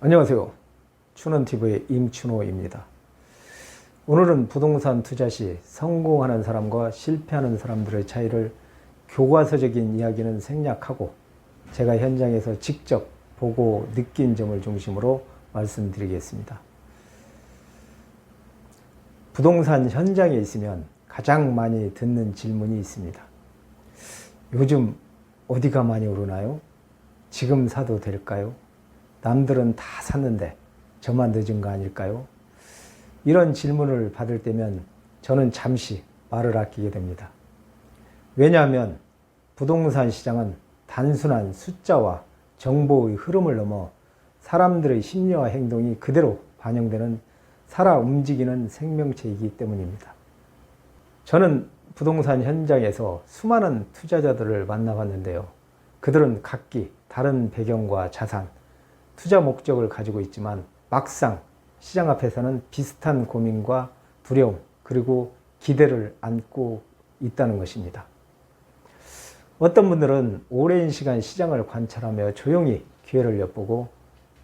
안녕하세요. 춘원TV의 임춘호입니다. 오늘은 부동산 투자 시 성공하는 사람과 실패하는 사람들의 차이를 교과서적인 이야기는 생략하고 제가 현장에서 직접 보고 느낀 점을 중심으로 말씀드리겠습니다. 부동산 현장에 있으면 가장 많이 듣는 질문이 있습니다. 요즘 어디가 많이 오르나요? 지금 사도 될까요? 남들은 다 샀는데 저만 늦은 거 아닐까요? 이런 질문을 받을 때면 저는 잠시 말을 아끼게 됩니다. 왜냐하면 부동산 시장은 단순한 숫자와 정보의 흐름을 넘어 사람들의 심리와 행동이 그대로 반영되는 살아 움직이는 생명체이기 때문입니다. 저는 부동산 현장에서 수많은 투자자들을 만나봤는데요. 그들은 각기 다른 배경과 자산, 투자 목적을 가지고 있지만 막상 시장 앞에서는 비슷한 고민과 두려움 그리고 기대를 안고 있다는 것입니다. 어떤 분들은 오랜 시간 시장을 관찰하며 조용히 기회를 엿보고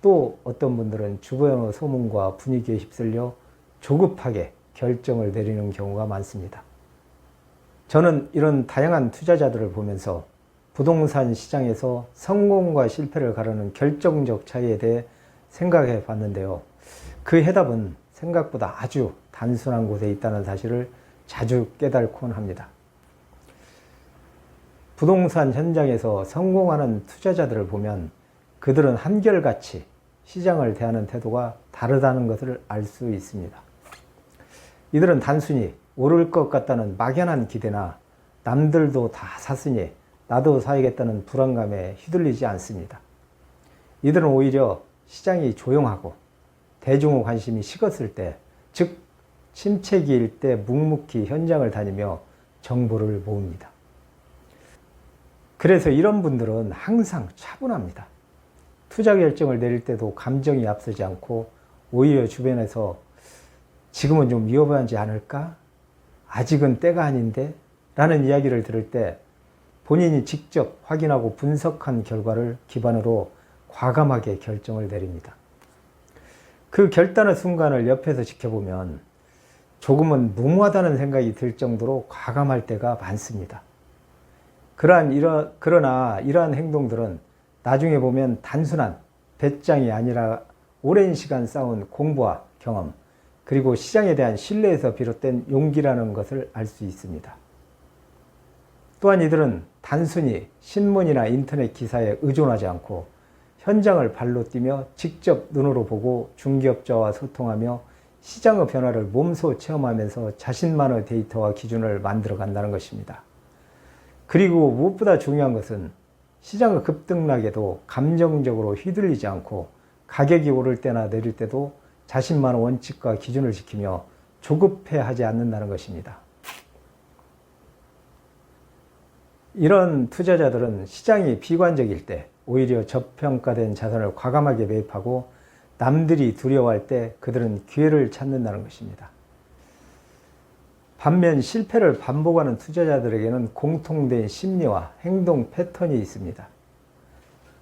또 어떤 분들은 주변의 소문과 분위기에 휩쓸려 조급하게 결정을 내리는 경우가 많습니다. 저는 이런 다양한 투자자들을 보면서 부동산 시장에서 성공과 실패를 가르는 결정적 차이에 대해 생각해 봤는데요. 그 해답은 생각보다 아주 단순한 곳에 있다는 사실을 자주 깨닫곤 합니다. 부동산 현장에서 성공하는 투자자들을 보면 그들은 한결같이 시장을 대하는 태도가 다르다는 것을 알 수 있습니다. 이들은 단순히 오를 것 같다는 막연한 기대나 남들도 다 샀으니 나도 사야겠다는 불안감에 휘둘리지 않습니다. 이들은 오히려 시장이 조용하고 대중의 관심이 식었을 때, 즉 침체기일 때 묵묵히 현장을 다니며 정보를 모읍니다. 그래서 이런 분들은 항상 차분합니다. 투자 결정을 내릴 때도 감정이 앞서지 않고 오히려 주변에서 지금은 좀 위험하지 않을까? 아직은 때가 아닌데? 라는 이야기를 들을 때 본인이 직접 확인하고 분석한 결과를 기반으로 과감하게 결정을 내립니다. 그 결단의 순간을 옆에서 지켜보면 조금은 무모하다는 생각이 들 정도로 과감할 때가 많습니다. 그러나 이러한 행동들은 나중에 보면 단순한 배짱이 아니라 오랜 시간 쌓은 공부와 경험, 그리고 시장에 대한 신뢰에서 비롯된 용기라는 것을 알 수 있습니다. 또한 이들은 단순히 신문이나 인터넷 기사에 의존하지 않고 현장을 발로 뛰며 직접 눈으로 보고 중개업자와 소통하며 시장의 변화를 몸소 체험하면서 자신만의 데이터와 기준을 만들어 간다는 것입니다. 그리고 무엇보다 중요한 것은 시장의 급등락에도 감정적으로 휘둘리지 않고 가격이 오를 때나 내릴 때도 자신만의 원칙과 기준을 지키며 조급해하지 않는다는 것입니다. 이런 투자자들은 시장이 비관적일 때 오히려 저평가된 자산을 과감하게 매입하고 남들이 두려워할 때 그들은 기회를 찾는다는 것입니다. 반면 실패를 반복하는 투자자들에게는 공통된 심리와 행동 패턴이 있습니다.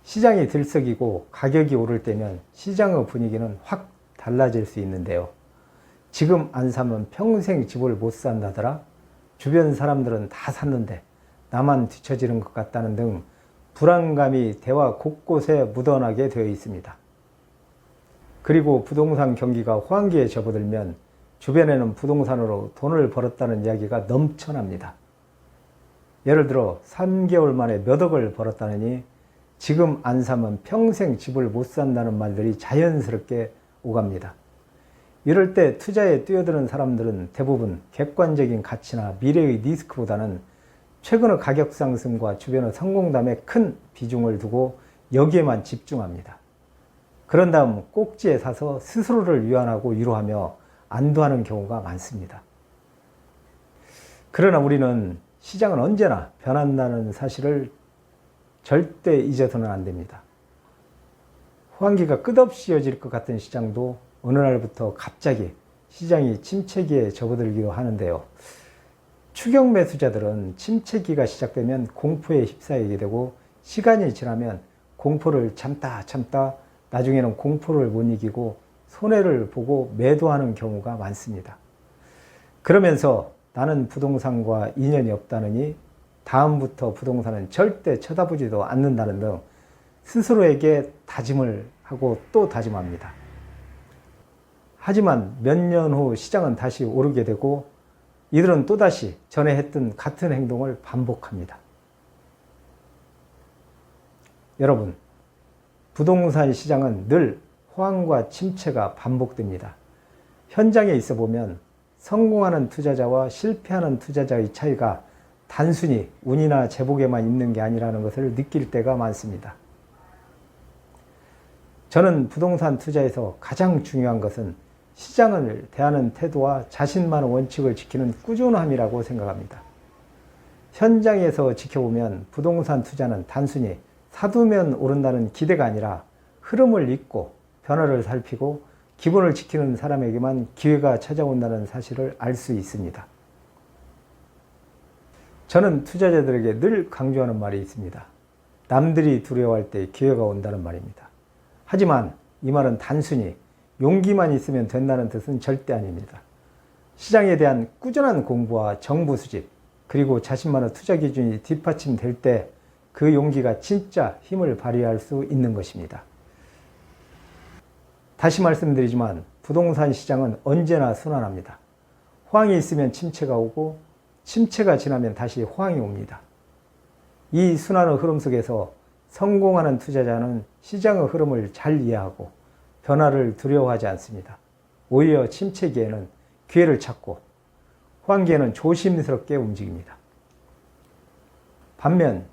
시장이 들썩이고 가격이 오를 때면 시장의 분위기는 확 달라질 수 있는데요. 지금 안 사면 평생 집을 못 산다더라? 주변 사람들은 다 샀는데 나만 뒤처지는 것 같다는 등 불안감이 대화 곳곳에 묻어나게 되어 있습니다. 그리고 부동산 경기가 호황기에 접어들면 주변에는 부동산으로 돈을 벌었다는 이야기가 넘쳐납니다. 예를 들어 3개월 만에 몇 억을 벌었다느니 지금 안 사면 평생 집을 못 산다는 말들이 자연스럽게 오갑니다. 이럴 때 투자에 뛰어드는 사람들은 대부분 객관적인 가치나 미래의 리스크보다는 최근의 가격 상승과 주변의 성공담에 큰 비중을 두고 여기에만 집중합니다. 그런 다음 꼭지에 사서 스스로를 위안하고 위로하며 안도하는 경우가 많습니다. 그러나 우리는 시장은 언제나 변한다는 사실을 절대 잊어서는 안 됩니다. 호황기가 끝없이 이어질 것 같은 시장도 어느 날부터 갑자기 시장이 침체기에 접어들기도 하는데요. 추격 매수자들은 침체기가 시작되면 공포에 휩싸이게 되고 시간이 지나면 공포를 참다 나중에는 공포를 못 이기고 손해를 보고 매도하는 경우가 많습니다. 그러면서 나는 부동산과 인연이 없다느니 다음부터 부동산은 절대 쳐다보지도 않는다는 등 스스로에게 다짐을 하고 또 다짐합니다. 하지만 몇 년 후 시장은 다시 오르게 되고 이들은 또다시 전에 했던 같은 행동을 반복합니다. 여러분, 부동산 시장은 늘 호황과 침체가 반복됩니다. 현장에 있어 보면 성공하는 투자자와 실패하는 투자자의 차이가 단순히 운이나 제복에만 있는 게 아니라는 것을 느낄 때가 많습니다. 저는 부동산 투자에서 가장 중요한 것은 시장을 대하는 태도와 자신만의 원칙을 지키는 꾸준함이라고 생각합니다. 현장에서 지켜보면 부동산 투자는 단순히 사두면 오른다는 기대가 아니라 흐름을 읽고 변화를 살피고 기본을 지키는 사람에게만 기회가 찾아온다는 사실을 알 수 있습니다. 저는 투자자들에게 늘 강조하는 말이 있습니다. 남들이 두려워할 때 기회가 온다는 말입니다. 하지만 이 말은 단순히 용기만 있으면 된다는 뜻은 절대 아닙니다. 시장에 대한 꾸준한 공부와 정보 수집, 그리고 자신만의 투자 기준이 뒷받침될 때 그 용기가 진짜 힘을 발휘할 수 있는 것입니다. 다시 말씀드리지만 부동산 시장은 언제나 순환합니다. 호황이 있으면 침체가 오고 침체가 지나면 다시 호황이 옵니다. 이 순환의 흐름 속에서 성공하는 투자자는 시장의 흐름을 잘 이해하고 변화를 두려워하지 않습니다. 오히려 침체기에는 기회를 찾고 호황기에는 조심스럽게 움직입니다. 반면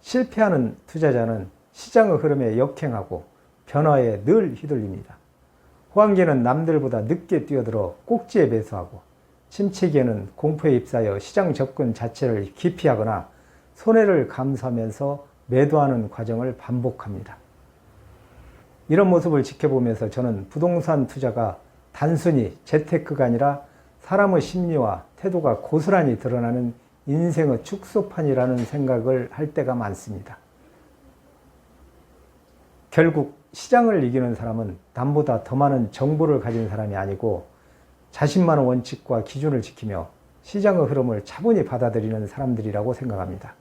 실패하는 투자자는 시장의 흐름에 역행하고 변화에 늘 휘둘립니다. 호황기에는 남들보다 늦게 뛰어들어 꼭지에 매수하고 침체기에는 공포에 휩싸여 시장 접근 자체를 기피하거나 손해를 감수하면서 매도하는 과정을 반복합니다. 이런 모습을 지켜보면서 저는 부동산 투자가 단순히 재테크가 아니라 사람의 심리와 태도가 고스란히 드러나는 인생의 축소판이라는 생각을 할 때가 많습니다. 결국 시장을 이기는 사람은 남보다 더 많은 정보를 가진 사람이 아니고 자신만의 원칙과 기준을 지키며 시장의 흐름을 차분히 받아들이는 사람들이라고 생각합니다.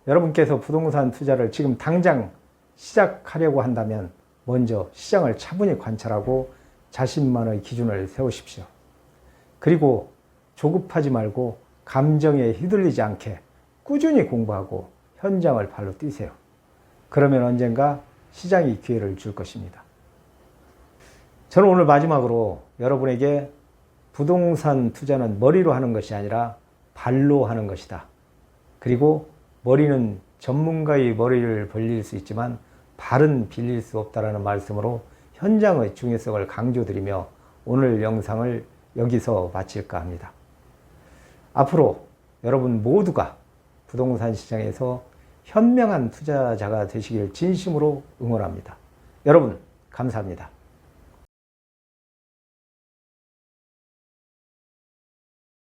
여러분께서 부동산 투자를 지금 당장 시작하려고 한다면 먼저 시장을 차분히 관찰하고 자신만의 기준을 세우십시오. 그리고 조급하지 말고 감정에 휘둘리지 않게 꾸준히 공부하고 현장을 발로 뛰세요. 그러면 언젠가 시장이 기회를 줄 것입니다. 저는 오늘 마지막으로 여러분에게 부동산 투자는 머리로 하는 것이 아니라 발로 하는 것이다. 그리고 머리는 전문가의 머리를 벌릴 수 있지만 발은 빌릴 수 없다라는 말씀으로 현장의 중요성을 강조드리며 오늘 영상을 여기서 마칠까 합니다. 앞으로 여러분 모두가 부동산 시장에서 현명한 투자자가 되시길 진심으로 응원합니다. 여러분 감사합니다.